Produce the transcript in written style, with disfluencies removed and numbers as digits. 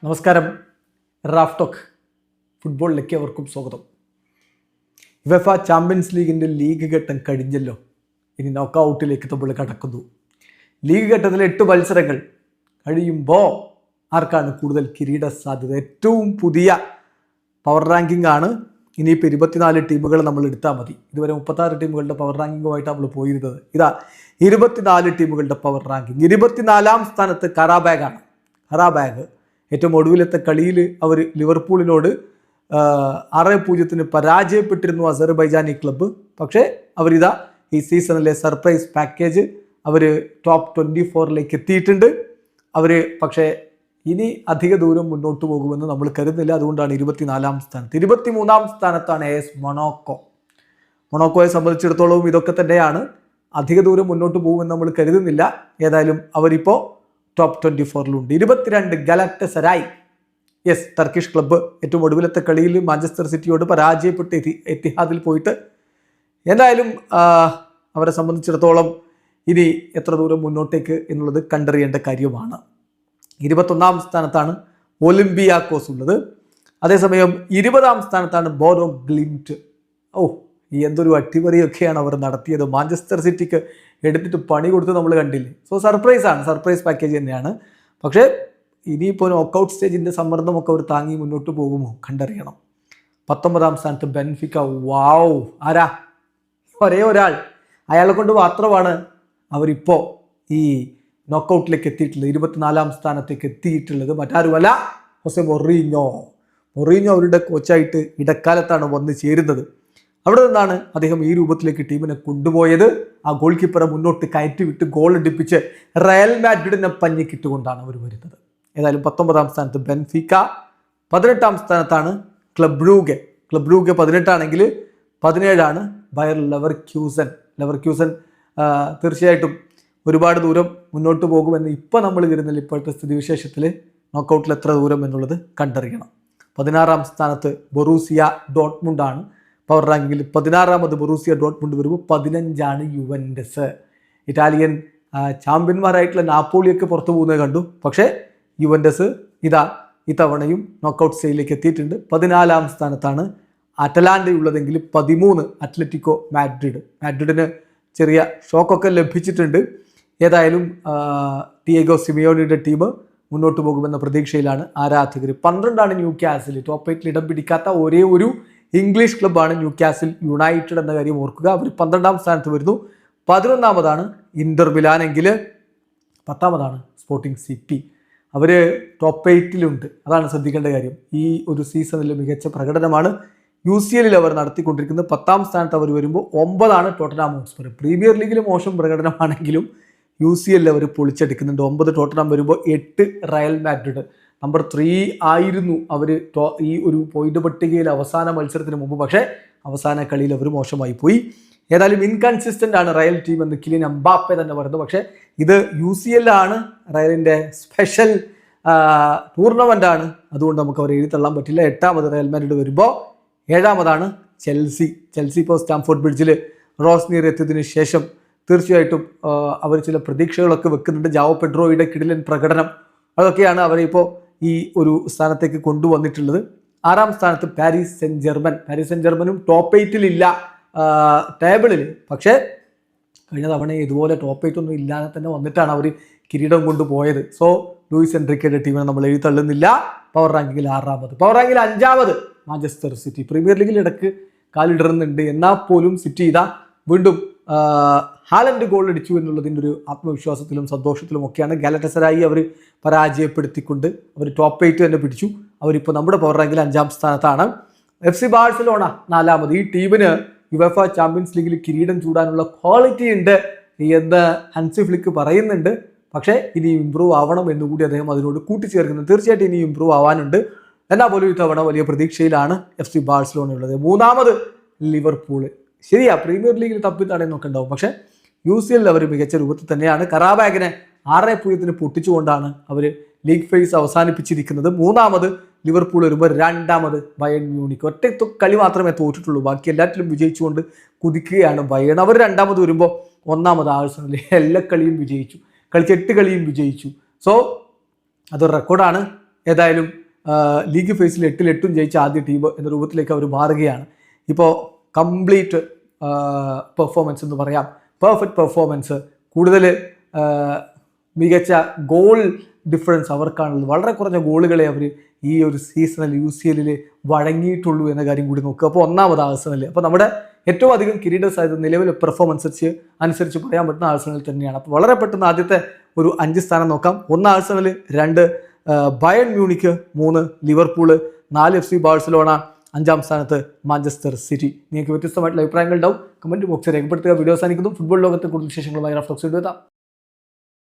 നമസ്കാരം. Raf talk ഫുട്ബോളിലേക്ക് അവർക്കും സ്വാഗതം. യുവേഫ ചാമ്പ്യൻസ് ലീഗിൻ്റെ ലീഗ് ഘട്ടം കഴിഞ്ഞല്ലോ. ഇനി നോക്കൗട്ടിലേക്ക് നമ്മൾ കടക്കുന്നു. ലീഗ് ഘട്ടത്തിലെ 8 മത്സരങ്ങൾ കഴിയുമ്പോൾ ആർക്കാണ് കൂടുതൽ കിരീട സാധ്യത? ഏറ്റവും പുതിയ പവർ റാങ്കിംഗ് ആണ്. ഇനിയിപ്പോൾ 24 ടീമുകൾ നമ്മൾ എടുത്താൽ മതി. ഇതുവരെ 36 ടീമുകളുടെ പവർ റാങ്കിങ്ങുമായിട്ട് നമ്മൾ പോയിരുന്നത്. ഇതാ 24 ടീമുകളുടെ പവർ റാങ്കിങ്. 24ാം സ്ഥാനത്ത് കറാബാഗാണ്. കറാബാഗ് ഏറ്റവും ഒടുവിലത്തെ കളിയിൽ അവർ ലിവർപൂളിനോട് 6-0 പരാജയപ്പെട്ടിരുന്നു അസർബൈജാനി ക്ലബ്ബ്. പക്ഷേ അവരിതാ ഈ സീസണിലെ സർപ്രൈസ് പാക്കേജ് അവർ ടോപ്പ് 24ലേക്ക് എത്തിയിട്ടുണ്ട്. അവർ പക്ഷേ ഇനി അധിക ദൂരം മുന്നോട്ട് പോകുമെന്ന് നമ്മൾ കരുതുന്നില്ല. അതുകൊണ്ടാണ് 24ാം സ്ഥാനത്ത്. 23ാം സ്ഥാനത്താണ് AS മൊണാക്കോ. മൊണാക്കോയെ സംബന്ധിച്ചിടത്തോളം ഇതൊക്കെ തന്നെയാണ്. അധിക ദൂരം മുന്നോട്ട് പോകുമെന്ന് നമ്മൾ കരുതുന്നില്ല. ഏതായാലും അവരിപ്പോൾ ടോപ്പ് 24ലുണ്ട്. 22 ഗലാറ്റസറായ്, യെസ്, ടർക്കിഷ് ക്ലബ്ബ് ഏറ്റവും ഒടുവിലത്തെ കളിയിൽ മാഞ്ചസ്റ്റർ സിറ്റിയോട് പരാജയപ്പെട്ട് എത്തിഹാദിൽ പോയിട്ട് എന്തായാലും അവരെ സംബന്ധിച്ചിടത്തോളം ഇനി എത്ര ദൂരം മുന്നോട്ടേക്ക് എന്നുള്ളത് കണ്ടറിയേണ്ട കാര്യമാണ്. 21ാം സ്ഥാനത്താണ് ഒളിമ്പിയാക്കോസ് ഉള്ളത്. അതേസമയം 20ാം സ്ഥാനത്താണ് ബോറോ ഗ്ലിംറ്റ്. എന്തൊരു അട്ടിമറിയൊക്കെയാണ് അവർ നടത്തിയത്. മാഞ്ചസ്റ്റർ സിറ്റിക്ക് എടുത്തിട്ട് പണി കൊടുത്ത് നമ്മൾ കണ്ടില്ലേ. സോ സർപ്രൈസ് പാക്കേജ് തന്നെയാണ്. പക്ഷേ ഇനിയിപ്പോൾ നോക്കൗട്ട് സ്റ്റേജിൻ്റെ സമ്മർദ്ദമൊക്കെ അവർ താങ്ങി മുന്നോട്ട് പോകുമോ കണ്ടറിയണം. 19ാം സ്ഥാനത്ത് ബെൻഫിക്ക. വാവ്, ആരാ? ഒരേ ഒരാൾ, അയാളെ കൊണ്ട് മാത്രമാണ് അവരിപ്പോൾ ഈ നോക്കൗട്ടിലേക്ക് എത്തിയിട്ടുള്ളത്. 24ാം സ്ഥാനത്തേക്ക് എത്തിയിട്ടുള്ളത് മറ്റാരുമല്ല, ഹൊസെ മൊറീഞ്ഞോ. അവരുടെ കോച്ചായിട്ട് ഇടക്കാലത്താണ് വന്ന് ചേരുന്നത്. അവിടെ നിന്നാണ് അദ്ദേഹം ഈ രൂപത്തിലേക്ക് ടീമിനെ കൊണ്ടുപോയത്. ആ ഗോൾ കീപ്പറെ മുന്നോട്ട് കയറ്റിവിട്ട് ഗോൾ അടിപ്പിച്ച് റയൽ മാഡ്രിഡിനെ പഞ്ഞിക്കിട്ടുകൊണ്ടാണ് അവർ വരുന്നത്. ഏതായാലും 19ാം സ്ഥാനത്ത് ബെൻഫിക്ക. 18ാം സ്ഥാനത്താണ് ക്ലബ് ബ്രൂഗെ. 18 ആണെങ്കിൽ 17 ബയർ ലെവർക്യൂസൻ. തീർച്ചയായിട്ടും ഒരുപാട് ദൂരം മുന്നോട്ട് പോകുമെന്ന് ഇപ്പം നമ്മൾ കരുതുന്നില്ല. ഇപ്പോഴത്തെ സ്ഥിതിവിശേഷത്തിൽ നോക്കൗട്ടിൽ എത്ര ദൂരം എന്നുള്ളത് കണ്ടറിയണം. 16ാം സ്ഥാനത്ത് ബൊറൂസിയ ഡോട്ട്മുണ്ടാണ്. പവർ റാങ്കിങ്ങിൽ 16ാമത് ബൊറൂസിയ ഡോട്ട്മുണ്ട് വരുമ്പോൾ 15 യുവൻറ്റസ്. ഇറ്റാലിയൻ ചാമ്പ്യന്മാരായിട്ടുള്ള നാപ്പോളിയൊക്കെ പുറത്തു പോകുന്നത് കണ്ടു. പക്ഷേ യുവൻറ്റസ് ഇത്തവണയും നോക്കൗട്ട് സ്റ്റേജിലേക്ക് എത്തിയിട്ടുണ്ട്. 14ാം സ്ഥാനത്താണ് അറ്റലാൻ്റയുള്ളതെങ്കിൽ 13 അത്ലറ്റിക്കോ മാഡ്രിഡിന് ചെറിയ ഷോക്കൊക്കെ ലഭിച്ചിട്ടുണ്ട്. ഏതായാലും ഡിയേഗോ സിമിയോണിയുടെ ടീം മുന്നോട്ട് പോകുമെന്ന പ്രതീക്ഷയിലാണ് ആരാധകർ. 12 ന്യൂ കാസിൽ. ടോപ്പ് 8 ഇടം പിടിക്കാത്ത ഒരേ ഒരു ഇംഗ്ലീഷ് ക്ലബ്ബാണ് ന്യൂ കാസിൽ യുണൈറ്റഡ് എന്ന കാര്യം ഓർക്കുക. അവർ 12ാം സ്ഥാനത്ത് വരുന്നു. 11ാമതാണ് ഇന്റർ മിലാൻ എങ്കിൽ 10ാമതാണ് സ്പോർട്ടിംഗ് CP. അവർ ടോപ്പ് 8ലുണ്ട്. അതാണ് ശ്രദ്ധിക്കേണ്ട കാര്യം. ഈ ഒരു സീസണിൽ മികച്ച പ്രകടനമാണ് UCL അവർ നടത്തിക്കൊണ്ടിരിക്കുന്നത്. 10ാം സ്ഥാനത്ത് അവർ വരുമ്പോൾ 9 ടോട്ടനാം ഹോട്ട്സ്പർ. പ്രീമിയർ ലീഗിൽ മോശം പ്രകടനമാണെങ്കിലും UCL അവർ പൊളിച്ചെടുക്കുന്നുണ്ട്. 9 ടോട്ടനാം വരുമ്പോൾ 8 റയൽ മാഡ്രിഡ്. നമ്പർ 3 ആയിരുന്നു അവർ ഈ ഒരു പോയിന്റ് പട്ടികയിൽ അവസാന മത്സരത്തിന് മുമ്പ്. പക്ഷേ അവസാന കളിയിൽ അവർ മോശമായി പോയി. ഏതായാലും ഇൻകൺസിസ്റ്റൻ്റ് ആണ് റയൽ ടീം എന്ന് കിലിയൻ എംബാപ്പെ തന്നെ പറയുന്നത്. പക്ഷേ ഇത് UCL ആണ്, റയലിൻ്റെ സ്പെഷ്യൽ ടൂർണമെൻ്റ് ആണ്. അതുകൊണ്ട് നമുക്ക് അവരെ എഴുതി തള്ളാൻ പറ്റില്ല. 8ാമത് റയൽ മാഡ്രിഡ് വരുമ്പോൾ 7ാമതാണ് ചെൽസി. ഇപ്പോൾ സ്റ്റാംഫോർഡ് ബ്രിഡ്ജിൽ റോസ്നിയർ എത്തിയതിനു ശേഷം തീർച്ചയായിട്ടും അവർ ചില പ്രതീക്ഷകളൊക്കെ വെക്കുന്നുണ്ട്. ജാവോ പെഡ്രോയുടെ കിടിലൻ പ്രകടനം അതൊക്കെയാണ് അവരെ ഇപ്പോൾ ഈ ഒരു സ്ഥാനത്തേക്ക് കൊണ്ടുവന്നിട്ടുള്ളത്. 6ാം സ്ഥാനത്ത് പാരീസ് സെന്റ് ജർമ്മനും ടോപ്പ് 8ലില്ല ടേബിളിൽ. പക്ഷേ കഴിഞ്ഞ തവണ ഇതുപോലെ ടോപ്പ് 8 ഒന്നും ഇല്ലാതെ തന്നെ വന്നിട്ടാണ് അവർ കിരീടം കൊണ്ടുപോയത്. സോ ലൂയിസ് എൻറിക്കയുടെ ടീമിനെ നമ്മൾ എഴുതി തള്ളുന്നില്ല. പവർ റാങ്കിങ്ങിൽ 6ാമത്. പവർ റാങ്കിൽ 5ാമത് മാഞ്ചസ്റ്റർ സിറ്റി. പ്രീമിയർ ലീഗിൽ ഇടയ്ക്ക് കാലിടറുന്നുണ്ട്. എന്നാൽ പോലും സിറ്റി വീണ്ടും ഹാലൻഡ് ഗോൾ അടിച്ചു എന്നുള്ളതിൻ്റെ ഒരു ആത്മവിശ്വാസത്തിലും സന്തോഷത്തിലും ഒക്കെയാണ്. ഗാലറ്റസറായി അവർ പരാജയപ്പെടുത്തിക്കൊണ്ട് അവർ ടോപ്പ് 8 തന്നെ പിടിച്ചു. അവരിപ്പോൾ നമ്മുടെ പവർ റാങ്കിൽ 5ാം സ്ഥാനത്താണ്. FC ബാഴ്സലോണ 4ാമത്. ഈ ടീമിന് യുവേഫ ചാമ്പ്യൻസ് ലീഗിൽ കിരീടം ചൂടാനുള്ള ക്വാളിറ്റി ഉണ്ട് എന്ന് ഹൻസി ഫ്ലിക്ക് പറയുന്നുണ്ട്. പക്ഷേ ഇനി ഇമ്പ്രൂവ് ആവണം എന്നുകൂടി അദ്ദേഹം അതിനോട് കൂട്ടിച്ചേർക്കുന്നത്. തീർച്ചയായിട്ടും ഇനി ഇമ്പ്രൂവ് ആവാനുണ്ട്. എന്നാൽ പോലും ഇത്തവണ വലിയ പ്രതീക്ഷയിലാണ് FC ബാഴ്സലോണ ഉള്ളത്. 3ാമത് ലിവർപൂൾ. ശരിയാ, പ്രീമിയർ ലീഗിൽ തപ്പിത്താണെന്നൊക്കെ ഉണ്ടാവും. പക്ഷേ UCL അവർ മികച്ച രൂപത്തിൽ തന്നെയാണ്. കറാബാഗിനെ 6-0 പൊട്ടിച്ചുകൊണ്ടാണ് അവർ ലീഗ് ഫേസ് അവസാനിപ്പിച്ചിരിക്കുന്നത്. 3ാമത് ലിവർപൂൾ വരുമ്പോൾ 2ാമത് ബയേൺ മ്യൂണിക്ക്. ഒറ്റ കളി മാത്രമേ തോറ്റിട്ടുള്ളൂ. ബാക്കി എല്ലാറ്റിലും വിജയിച്ചുകൊണ്ട് കുതിക്കുകയാണ് ബയേൺ. അവർ 2ാമത് വരുമ്പോൾ 1ാമത് ആഴ്സണൽ. എല്ലാ കളിയും വിജയിച്ചു. കളിച്ച 8 കളിയും വിജയിച്ചു. സോ അതൊരു റെക്കോർഡാണ്. ഏതായാലും ലീഗ് ഫേസിൽ 8-8 ജയിച്ച ആദ്യ ടീം എന്ന രൂപത്തിലേക്ക് അവർ മാറുകയാണ്. ഇപ്പോൾ കംപ്ലീറ്റ് പെർഫോമൻസ് എന്ന് പറയാം, പെർഫെക്റ്റ് പെർഫോമൻസ്, കൂടുതൽ മികച്ച ഗോൾ ഡിഫറൻസ് അവർക്കാണുള്ളത്. വളരെ കുറഞ്ഞ ഗോളുകളെ അവർ ഈ ഒരു സീസണിൽ UCL വഴങ്ങിയിട്ടുള്ളൂ എന്ന കാര്യം കൂടി നോക്കുക. അപ്പോൾ ഒന്നാമത് ആഴ്സണൽ. അപ്പോൾ നമ്മുടെ ഏറ്റവും അധികം കിരീട സാധ്യത നിലവിലെ പെർഫോമൻസ് അനുസരിച്ച് പറയാൻ പറ്റുന്ന ആഴ്സണൽ തന്നെയാണ്. അപ്പോൾ വളരെ പെട്ടെന്ന് ആദ്യത്തെ ഒരു 5 സ്ഥാനം നോക്കാം. 1 Arsenal, 2 Bayern Munich, 3 Liverpool, 4 FC Barcelona, 5-ാം സ്ഥാനത്ത് മാഞ്ചസ്റ്റർ സിറ്റി. നിങ്ങൾക്ക് വ്യത്യസ്തമായിട്ടുള്ള അഭിപ്രായങ്ങൾ ഉണ്ടാവും, കമന്റ് ബോക്സിൽ രേഖപ്പെടുത്തുക. വീഡിയോ അവസാനിക്കുന്നു. ഫുട്ബോൾ ലോകത്തെ കൂടുതൽ വിശേഷങ്ങളുമായി റഫ് ടോക്സ് എത്താം.